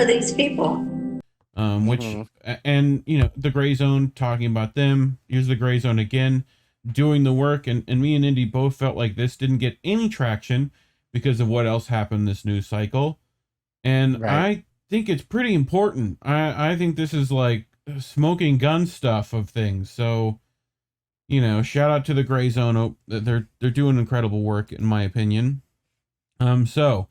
are these people? Which, and you know, the Gray Zone, talking about them. Here's the Gray Zone again, doing the work. And me and Indy both felt like this didn't get any traction because of what else happened this news cycle. And Right. I think it's pretty important. I think this is like smoking gun stuff of things. So, you know, shout out to the Gray Zone. Oh, they're doing incredible work, in my opinion. So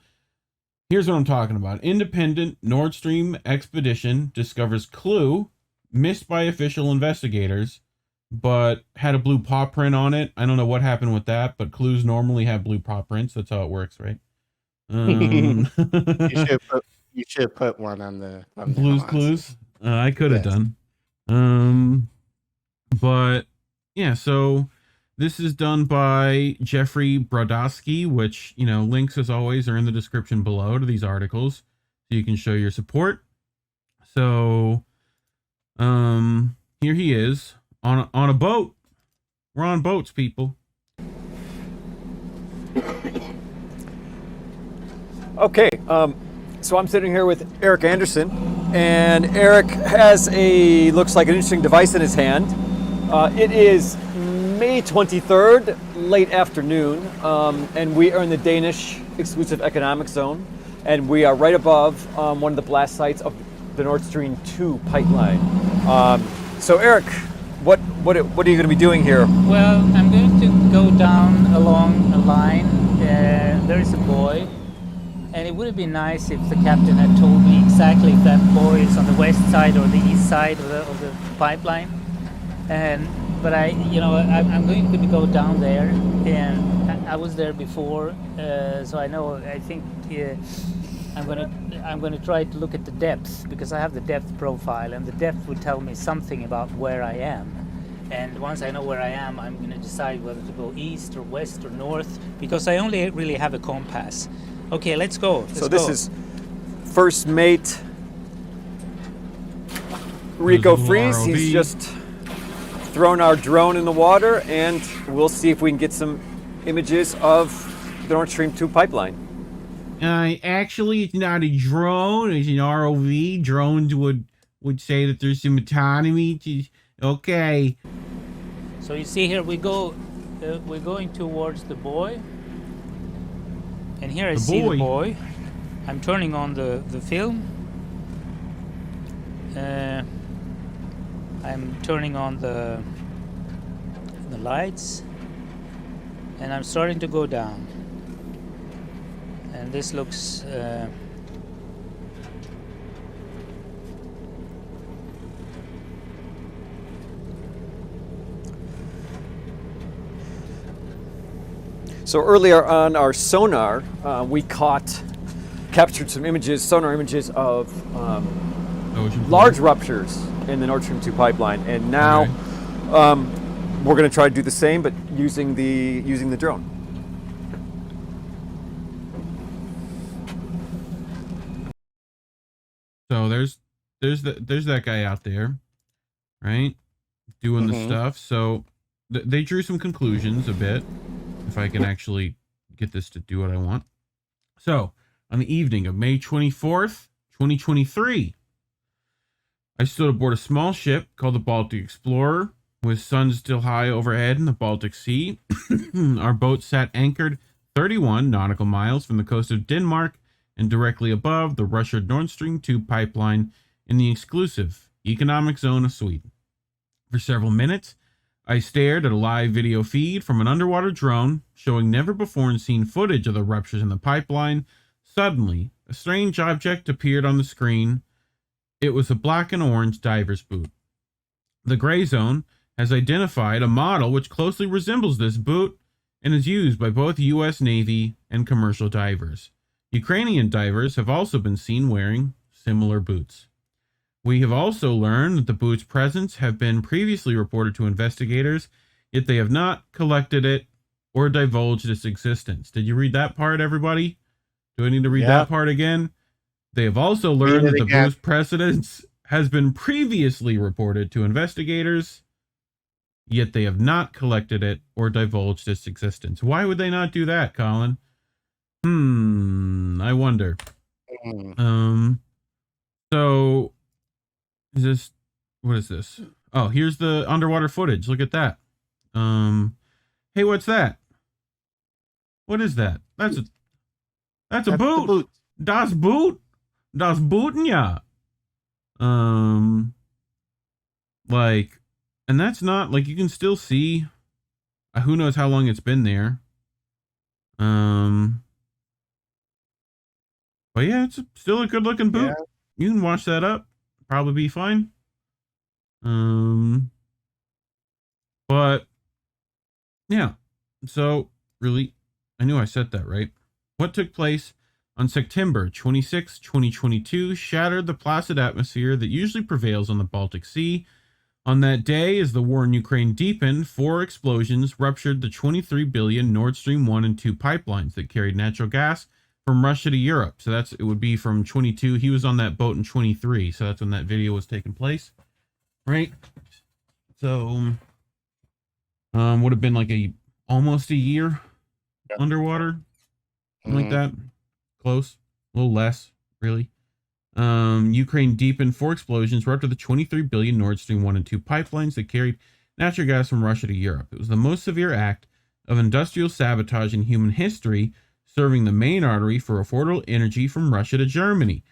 here's what I'm talking about. Independent Nord Stream expedition discovers clue missed by official investigators, but had a blue paw print on it. I don't know what happened with that, but clues normally have blue paw prints. That's how it works, right? You should put one on the Blues Clues. I could have done. But yeah, so this is done by Jeffrey Brodowski, which, you know, links as always are in the description below to these articles, so you can show your support. So, here he is on a boat. We're on boats, people. Okay, so I'm sitting here with Eric Anderson, and Eric has looks like an interesting device in his hand. It is May 23rd, late afternoon, and we are in the Danish exclusive economic zone, and we are right above one of the blast sites of the Nord Stream 2 pipeline. So Eric, what are you going to be doing here? Well, I'm going to go down along a line. There is a buoy, and it would have been nice if the captain had told me exactly if that buoy is on the west side or the east side of the pipeline. But I'm going to go down there, and I was there before, so I know. I think I'm going to try to look at the depth, because I have the depth profile, and the depth would tell me something about where I am. And once I know where I am, I'm going to decide whether to go east or west or north, because I only really have a compass. Okay, let's go. This is first mate Rico Fries. He's just thrown our drone in the water, and we'll see if we can get some images of the Nord Stream 2 pipeline. Actually, it's not a drone. It's an ROV. Drones would say that there's some autonomy. Okay. So you see here we go. We're going towards the buoy, and here I see the buoy. I'm turning on the film. I'm turning on the lights, and I'm starting to go down. And this looks So earlier on our sonar, we captured some images, sonar images of large ruptures in the Nord Stream 2 pipeline, and now we're going to try to do the same, but using the drone. So there's that guy out there, right, doing the stuff. So they drew some conclusions a bit, if I can actually get this to do what I want. So on the evening of May 24th, 2023, I stood aboard a small ship called the Baltic Explorer, with sun still high overhead in the Baltic Sea. Our boat sat anchored 31 nautical miles from the coast of Denmark and directly above the Russian Nord Stream 2 pipeline in the exclusive economic zone of Sweden. For several minutes, I stared at a live video feed from an underwater drone showing never-before-seen footage of the ruptures in the pipeline. Suddenly, a strange object appeared on the screen. It was a black and orange diver's boot. The Gray Zone has identified a model which closely resembles this boot and is used by both U.S. Navy and commercial divers. Ukrainian divers have also been seen wearing similar boots. We have also learned that the boot's presence have been previously reported to investigators, yet they have not collected it or divulged its existence. Did you read that part, everybody? Do I need to read that part again? They have also learned that the boot's presence has been previously reported to investigators, yet they have not collected it or divulged its existence. Why would they not do that, Collin? I wonder. So what is this? Oh, here's the underwater footage. Look at that. Hey, what's that? What is that? That's a boot. Boot. Das Boot. Das Booten, ja. Like, and that's not like, you can still see, who knows how long it's been there. But yeah, it's still a good looking boot. Yeah. You can wash that up, probably be fine. But yeah, so really, I knew I said that right. What took place on September 26, 2022 shattered the placid atmosphere that usually prevails on the Baltic Sea. On that day, as the war in Ukraine deepened, 4 explosions ruptured the 23 billion Nord Stream 1 and 2 pipelines that carried natural gas from Russia to Europe. So it would be from 22. He was on that boat in 23. So that's when that video was taking place. Right? So, would have been like almost a year underwater. Something like that. Close. A little less, really. Ukraine deepened 4 explosions ruptured the 23 billion Nord Stream 1 and 2 pipelines that carried natural gas from Russia to Europe. It was the most severe act of industrial sabotage in human history, serving the main artery for affordable energy from Russia to Germany.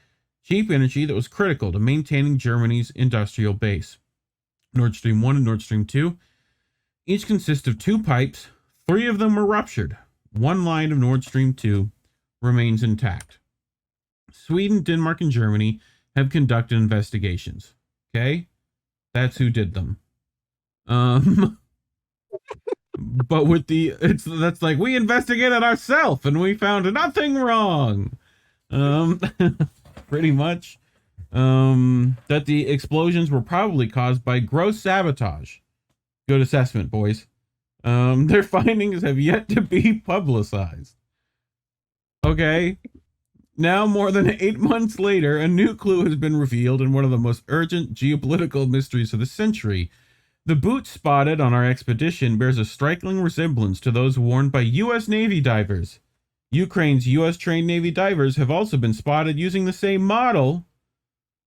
Cheap energy that was critical to maintaining Germany's industrial base. Nord Stream 1 and Nord Stream 2 each consist of 2 pipes. 3 of them were ruptured. 1 line of Nord Stream 2 remains intact. Sweden, Denmark, and Germany have conducted investigations. Okay? That's who did them. But with that's like, we investigated ourselves and we found nothing wrong. Pretty much. That the explosions were probably caused by gross sabotage. Good assessment, boys. Their findings have yet to be publicized. Okay. Now, more than 8 months later, a new clue has been revealed in one of the most urgent geopolitical mysteries of the century. The boot spotted on our expedition bears a striking resemblance to those worn by U.S. Navy divers. Ukraine's U.S.-trained Navy divers have also been spotted using the same model,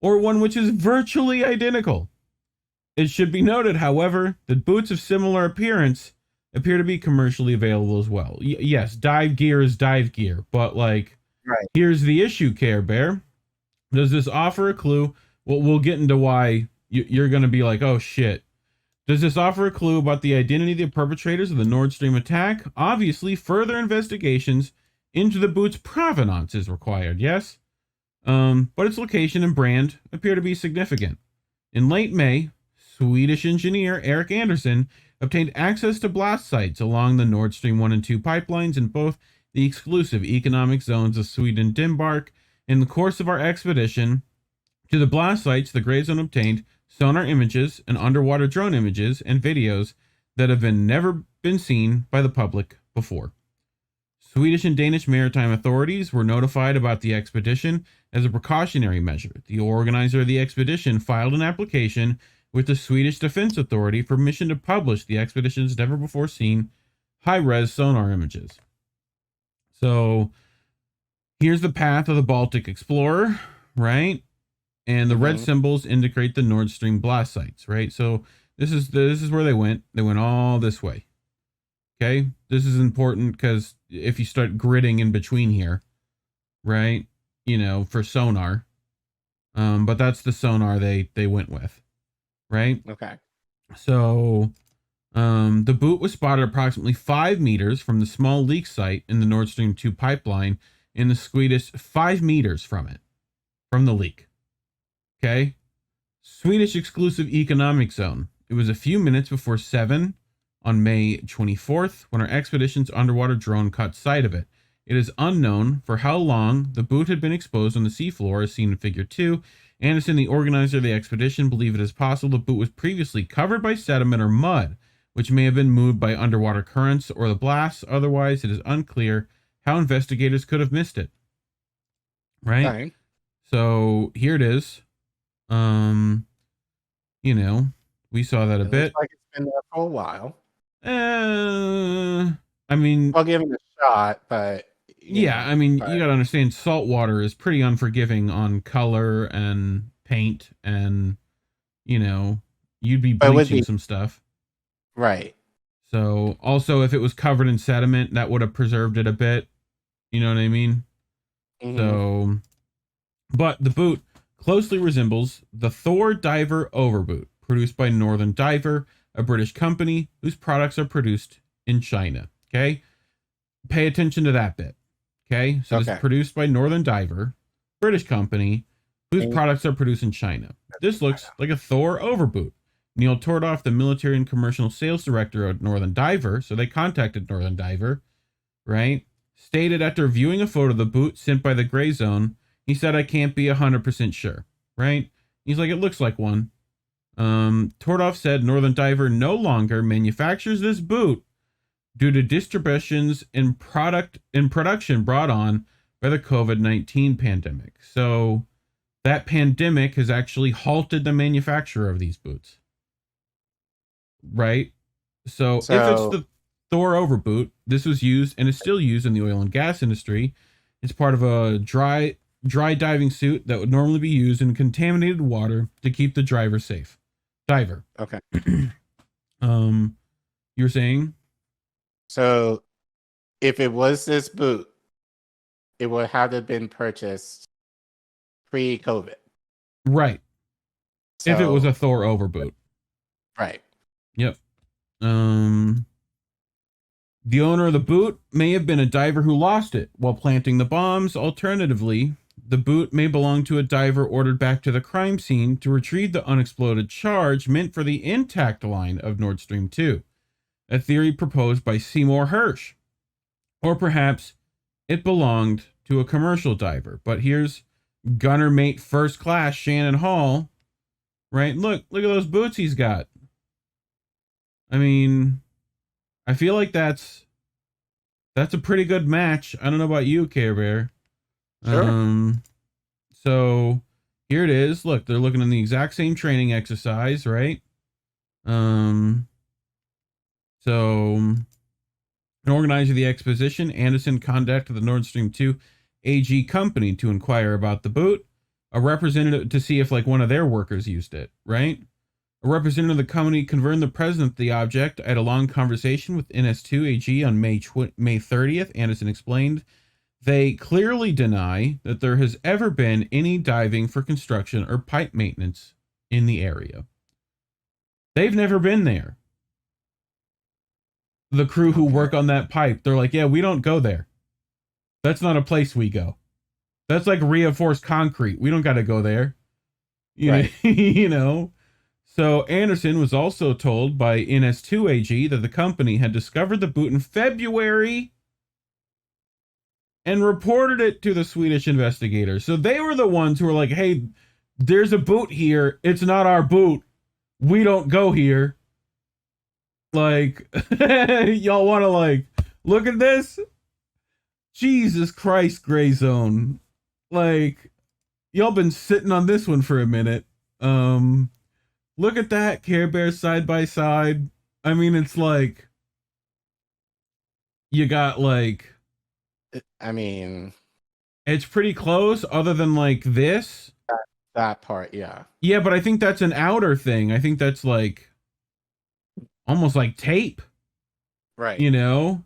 or one which is virtually identical. It should be noted, however, that boots of similar appearance appear to be commercially available as well. Yes, dive gear is dive gear, but like, right. Here's the issue, Care Bear. Does this offer a clue? Well, we'll get into why you're going to be like, oh shit. Does this offer a clue about the identity of the perpetrators of the Nord Stream attack? Obviously, further investigations into the boot's provenance is required, yes? But its location and brand appear to be significant. In late May, Swedish engineer Erik Andersson obtained access to blast sites along the Nord Stream 1 and 2 pipelines in both the exclusive economic zones of Sweden and Denmark. In the course of our expedition to the blast sites, the Grayzone obtained sonar images and underwater drone images and videos that have never been seen by the public before. Swedish and Danish maritime authorities were notified about the expedition as a precautionary measure. The organizer of the expedition filed an application with the Swedish Defense Authority for permission to publish the expedition's never before seen high-res sonar images. So here's the path of the Baltic Explorer, right? And the red symbols indicate the Nord Stream blast sites, right? So this is where they went. They went all this way. Okay? This is important because if you start gridding in between here, right? You know, for sonar. But that's the sonar they went with, right? Okay. So the boot was spotted approximately 5 meters from the small leak site in the Nord Stream 2 pipeline in the Swedish 5 meters from the leak. Okay. Swedish exclusive economic zone. It was a few minutes before 7 on May 24th when our expedition's underwater drone caught sight of it. It is unknown for how long the boot had been exposed on the seafloor as seen in figure 2. Anderson, the organizer of the expedition, believed it is possible the boot was previously covered by sediment or mud, which may have been moved by underwater currents or the blasts. Otherwise, it is unclear how investigators could have missed it. Right? Okay. So here it is. You know, we saw that a bit. Looks like it's been there for a while. I mean, I'll give it a shot, but Yeah, I mean, you got to understand salt water is pretty unforgiving on color and paint, and you'd be bleaching some stuff. Right. So also if it was covered in sediment, that would have preserved it a bit. You know what I mean? Mhm. So, but the boot closely resembles the Thor Diver Overboot, produced by Northern Diver, a British company whose products are produced in China. Okay? Pay attention to that bit. Okay? So this is produced by Northern Diver, British company whose products are produced in China. This looks like a Thor Overboot. Neil Tordoff, the military and commercial sales director of Northern Diver, so they contacted Northern Diver, right? Stated after viewing a photo of the boot sent by the Grayzone, he said, "I can't be 100% sure," right? He's like, "It looks like one." Tordoff said Northern Diver no longer manufactures this boot due to disturbances in production brought on by the COVID-19 pandemic. So that pandemic has actually halted the manufacture of these boots. Right? So if it's the Thor Overboot, this was used and is still used in the oil and gas industry. It's part of a dry diving suit that would normally be used in contaminated water to keep the driver safe. Diver. Okay. You were saying? So if it was this boot, it would have to have been purchased pre-COVID. Right. So, if it was a Thor Overboot. Right. Yep. The owner of the boot may have been a diver who lost it while planting the bombs. Alternatively, the boot may belong to a diver ordered back to the crime scene to retrieve the unexploded charge meant for the intact line of Nord Stream 2, a theory proposed by Seymour Hersh. Or perhaps it belonged to a commercial diver. But here's gunner mate first class Shannon Hall, right? Look at those boots he's got. I mean, I feel like that's a pretty good match. I don't know about you, Care Bear. Sure. So here it is. Look, they're looking at the exact same training exercise, right? So an organizer of the exposition, Anderson, contacted the Nord Stream 2 AG company to inquire about the boot. A representative to see if one of their workers used it, right? A representative of the company confirmed the presence of the object. I had a long conversation with NS2 AG on May 30th. Anderson explained, they clearly deny that there has ever been any diving for construction or pipe maintenance in the area. They've never been there. The crew who work on that pipe, they're like, yeah, we don't go there. That's not a place we go. That's like reinforced concrete. We don't got to go there. You know? So Anderson was also told by NS2 AG that the company had discovered the boot in February and reported it to the Swedish investigators. So they were the ones who were like, hey, there's a boot here. It's not our boot. We don't go here. Y'all want to look at this? Jesus Christ, Grayzone. Y'all been sitting on this one for a minute. Look at that, Care Bear side by side. I mean, it's you got I mean, it's pretty close other than this. That part, yeah. Yeah, but I think that's an outer thing. I think that's almost like tape. Right. You know?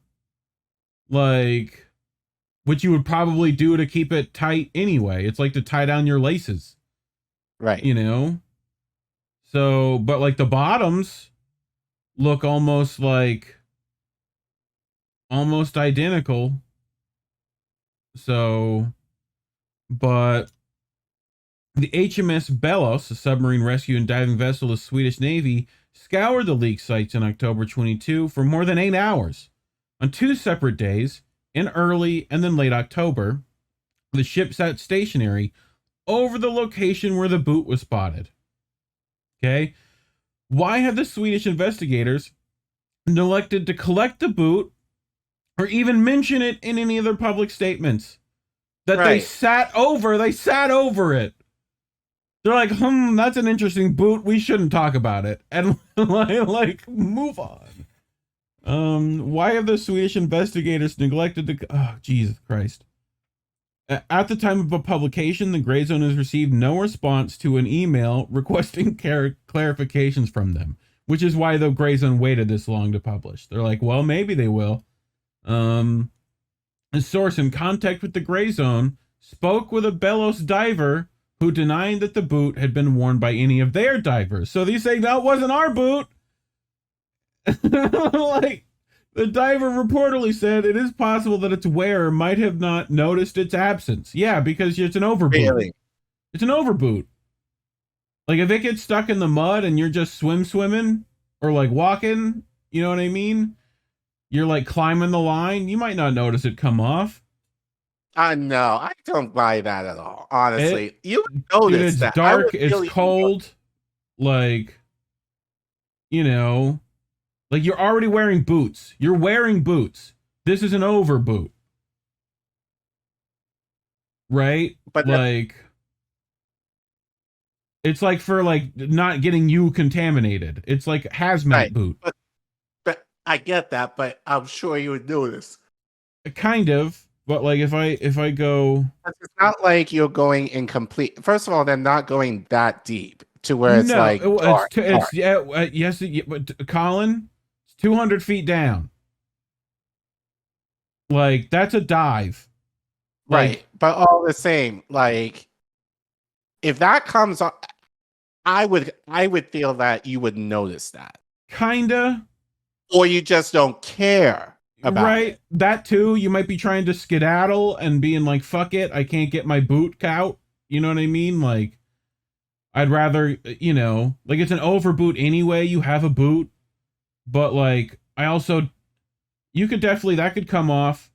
Which you would probably do to keep it tight anyway. It's like to tie down your laces. Right. You know? So, but the bottoms look almost identical. So, but the HMS Bellos, a submarine rescue and diving vessel of the Swedish Navy, scoured the leak sites in October 22 for more than 8 hours. On 2 separate days, in early and then late October, the ship sat stationary over the location where the boot was spotted. Okay? Why have the Swedish investigators neglected to collect the boot or even mention it in any of their public statements? That they sat over it. They're like, that's an interesting boot. We shouldn't talk about it. And move on. Why have the Swedish investigators neglected to? Oh, Jesus Christ! At the time of a publication, the Grayzone has received no response to an email requesting clarifications from them, which is why the Grayzone waited this long to publish. They're like, well, maybe they will. A source in contact with the Grayzone spoke with a Belos diver who denied that the boot had been worn by any of their divers. So these say that wasn't our boot. Like, the diver reportedly said it is possible that its wearer might have not noticed its absence. Yeah, because it's an overboot. Really? It's an overboot. Like, if it gets stuck in the mud and you're just swimming or like walking, you know what I mean? You're like climbing the line, you might not notice it come off. No, I don't buy that at all. Honestly, you would notice dude, it's that. dark, it's cold, like, you know, like you're already wearing boots. You're wearing boots. This is an overboot, right? But like, it's like for like not getting you contaminated. It's like hazmat right. boot. But I get that, but I'm sure you would notice. Kind of. But like if I go, it's not like you're going in complete. First of all, they're not going that deep to where it's like dark. It's yes, but Collin, it's 200 feet down. Like that's a dive, right? Like, but all the same, like if that comes on, I would feel that you would notice that, kinda, or you just don't care. About it. That too. You might be trying to skedaddle and being like, fuck it, I can't get my boot out. You know what I mean? Like, I'd rather, you know, like it's an overboot anyway. You have a boot. But like, I also, you could definitely, that could come off.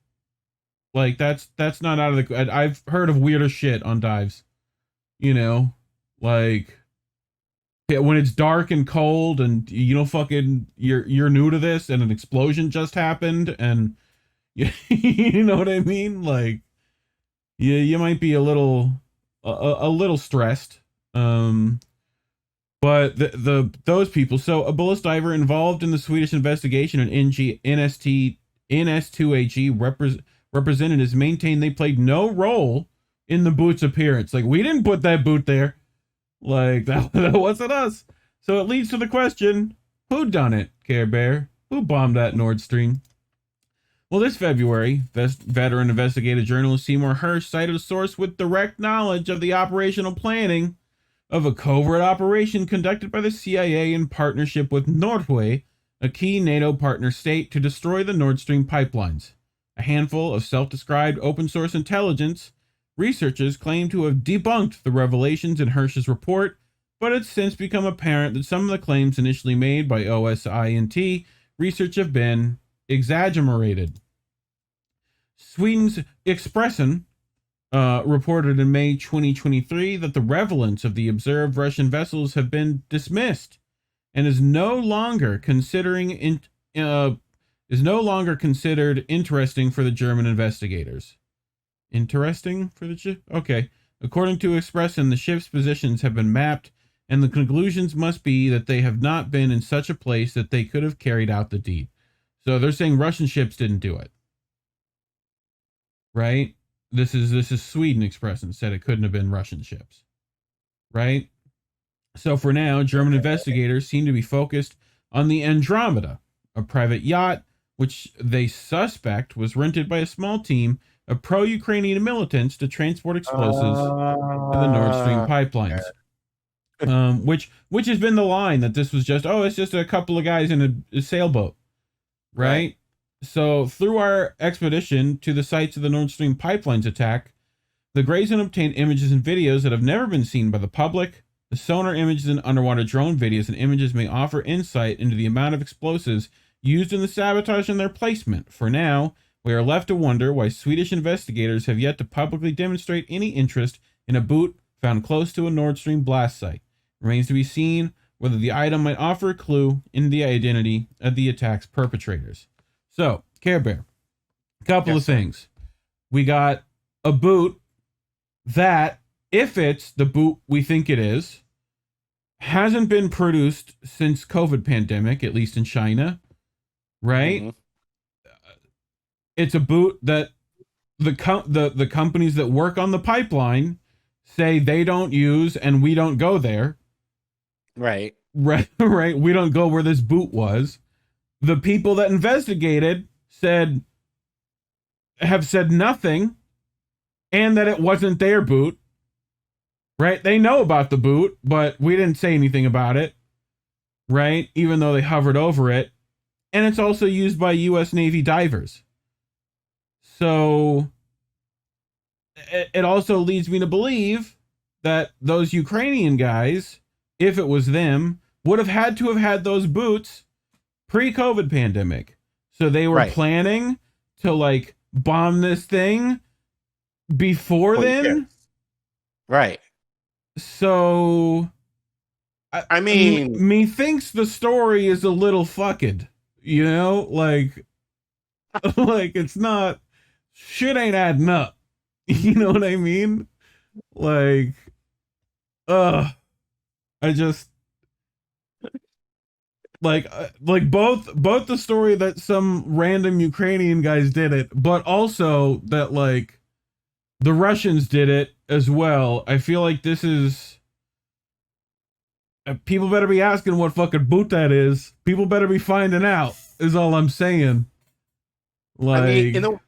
Like, that's not out of the, I've heard of weirder shit on dives. You know, like, when it's dark and cold and you know fucking you're new to this and an explosion just happened and you know what I mean, like you might be a little stressed, but those people, so a Bullis diver involved in the Swedish investigation and NS2AG representatives maintained they played no role in the boot's appearance. Like, we didn't put that boot there. Like, that wasn't us. So it leads to the question, who done it, Care Bear? Who bombed that Nord Stream? Well, this February, veteran investigative journalist Seymour Hersh cited a source with direct knowledge of the operational planning of a covert operation conducted by the CIA in partnership with Norway, a key NATO partner state, to destroy the Nord Stream pipelines. A handful of self-described open-source intelligence researchers claim to have debunked the revelations in Hersh's report, but it's since become apparent that some of the claims initially made by OSINT research have been exaggerated. Sweden's Expressen reported in May 2023 that the relevance of the observed Russian vessels have been dismissed and is no longer considered interesting for the German investigators. Interesting for the ship? Okay. According to Expressen, the ship's positions have been mapped, and the conclusions must be that they have not been in such a place that they could have carried out the deed. So they're saying Russian ships didn't do it. Right? This is Sweden Expressen said it couldn't have been Russian ships. Right? So for now, German investigators seem to be focused on the Andromeda, a private yacht which they suspect was rented by a small team of pro-Ukrainian militants to transport explosives to the Nord Stream pipelines. Which has been the line that this was just, it's just a couple of guys in a sailboat, right? So through our expedition to the sites of the Nord Stream pipelines attack, the Grayzone obtained images and videos that have never been seen by the public. The sonar images and underwater drone videos and images may offer insight into the amount of explosives used in the sabotage and their placement. For now, we are left to wonder why Swedish investigators have yet to publicly demonstrate any interest in a boot found close to a Nord Stream blast site. It remains to be seen whether the item might offer a clue in the identity of the attack's perpetrators. So, Care Bear, a couple of things. We got a boot that, if it's the boot we think it is, hasn't been produced since COVID pandemic, at least in China, right? Mhm. It's a boot that the companies that work on the pipeline say they don't use, and we don't go there. Right. Right, right. We don't go where this boot was. The people that investigated have said nothing, and that it wasn't their boot. Right? They know about the boot, but we didn't say anything about it. Right? Even though they hovered over it. And it's also used by US Navy divers. So it also leads me to believe that those Ukrainian guys, if it was them, would have had to have had those boots pre-COVID pandemic. So they were Right. planning to like bomb this thing before then. Yes. Right. So I mean, methinks the story is a little fucked, you know, like like it's not, shit ain't adding up. You know what I mean? Like, I just like both the story that some random Ukrainian guys did it, but also that like the Russians did it as well. I feel like this is, people better be asking what fucking boot that is. People better be finding out, is all I'm saying. Like, I mean,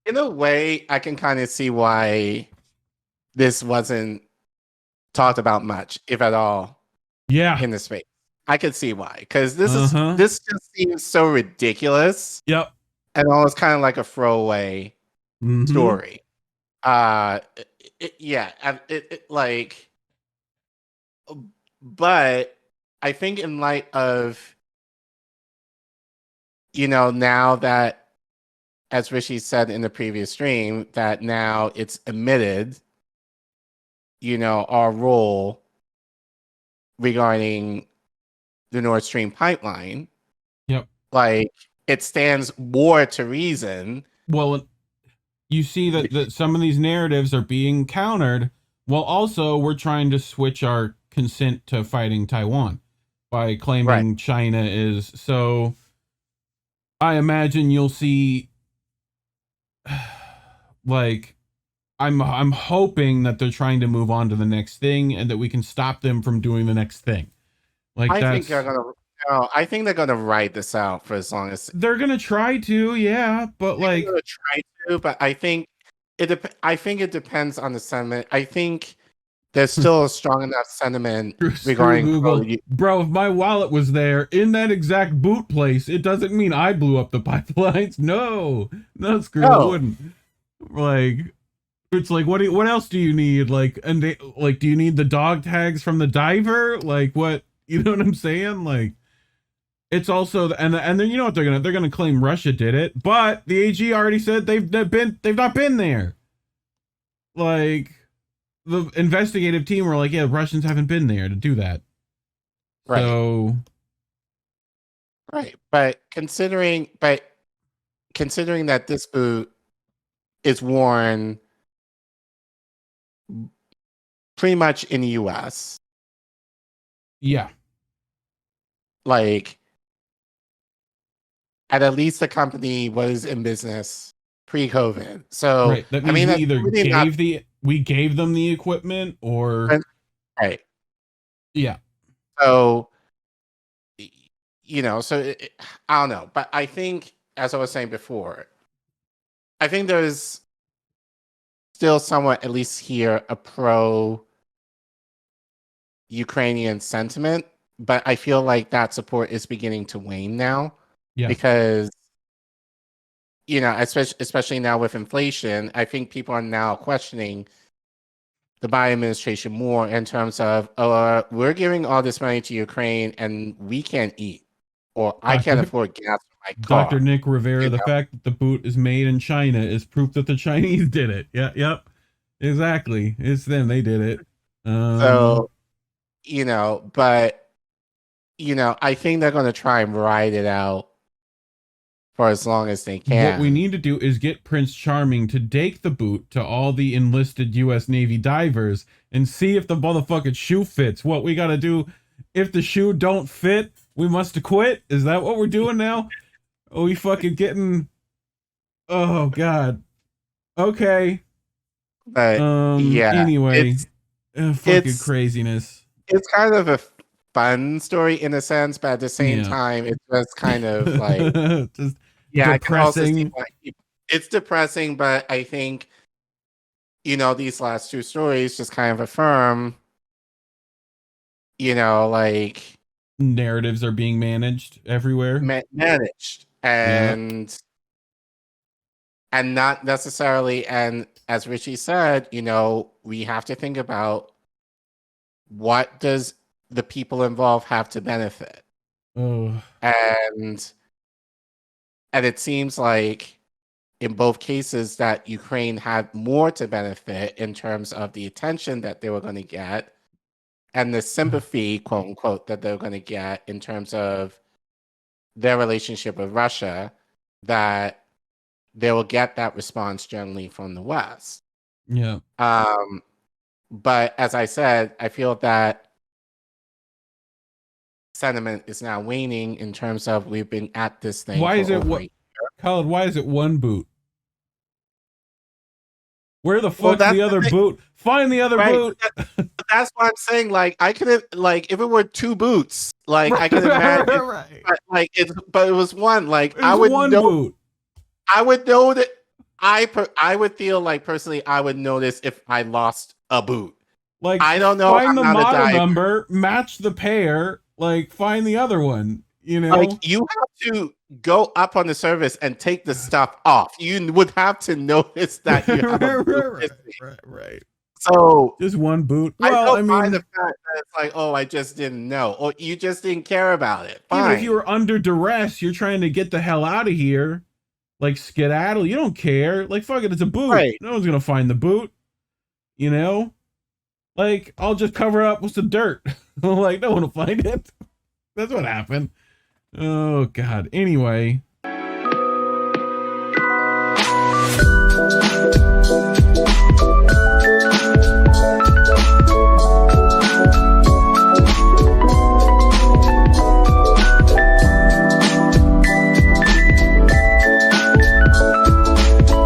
in a way, I can kind of see why this wasn't talked about much, if at all, yeah. in the space. I could see why, because this just seems so ridiculous. Yep. And almost kind of like a throwaway story. Like, but I think in light of, now that, as Rishi said in the previous stream, that now it's admitted, our role regarding the Nord Stream pipeline. Yep. Like, it stands more to reason. Well, you see that some of these narratives are being countered, while also we're trying to switch our consent to fighting Taiwan by claiming China is. So I imagine you'll see, like, I'm hoping that they're trying to move on to the next thing and that we can stop them from doing the next thing. Like, I think they're gonna ride this out for as long as they're gonna try to, yeah. But like, they're gonna try to, but I think it depends on the sentiment. I think there's still a strong enough sentiment regarding Google. Bro, if my wallet was there in that exact boot place, it doesn't mean I blew up the pipelines. No, screw. I wouldn't. Like, it's like, what else do you need? Like, and do you need the dog tags from the diver? Like, what? You know what I'm saying? Like, it's also, and then you know what they're gonna claim Russia did it, but the AG already said they've not been there. Like, the investigative team were like, yeah, Russians haven't been there to do that. Right. So, right, but considering that this boot is worn pretty much in the US. Yeah. Like, at least the company was in business pre-COVID. So right. That means we gave them the equipment, or right. Yeah. So I don't know, but I think, as I was saying before, I think there's still somewhat, at least here, a pro-Ukrainian sentiment, but I feel like that support is beginning to wane now. Yeah. Because, especially now with inflation, I think people are now questioning the Biden administration more in terms of, we're giving all this money to Ukraine and we can't eat, or I can't afford gas for my car. Dr. Nick Rivera, the fact that the boot is made in China is proof that the Chinese did it. Yeah, yep. Exactly. It's them. They did it. So, I think they're going to try and ride it out for as long as they can. What we need to do is get Prince Charming to take the boot to all the enlisted U.S. Navy divers and see if the motherfucking shoe fits. What we got to do, if the shoe don't fit, we must quit. Is that what we're doing now? Are we fucking getting? Oh God. Okay. But yeah, Anyway, fucking it's craziness. it's kind of a fun story in a sense, but at the same Yeah. time, it's just kind of like, Just yeah, I can also see depressing. why it's depressing, but I think, these last two stories just kind of affirm, like Narratives are being managed everywhere. managed Yeah. and not necessarily, and as Richie said, we have to think about what does the people involved have to benefit. Oh. And it seems like in both cases that Ukraine had more to benefit in terms of the attention that they were going to get and the sympathy, quote unquote, that they're going to get in terms of their relationship with Russia, that they will get that response generally from the West. Yeah. But as I said, I feel that sentiment is now waning in terms of we've been at this thing Why for is it over what? a year. Colin, why is it one boot? Where the Well, fuck's that's the the other thing. boot? Find the other Right. boot. That's what I'm saying. Like, I could have, like, if it were two boots, like, I could imagine, Right. but it was one. Like, There's one boot. I would know that. I would feel like personally, I would notice if I lost a boot. Like, I don't know. find I'm the not a model diver. number, match the pair, like, find the other one, Like, you have to go up on the surface and take the stuff off. You would have to notice that you have a boot. right. So Just one boot. I Well, don't I mind mean, the fact that it's like, oh, I just didn't know, or you just didn't care about it. even Fine. if you were under duress, you're trying to get the hell out of here, like skedaddle. You don't care. Like, fuck it, it's a boot. Right. No one's gonna find the boot. Like, I'll just cover up with some dirt. Like, no one will find it. That's what happened. Oh God. Anyway,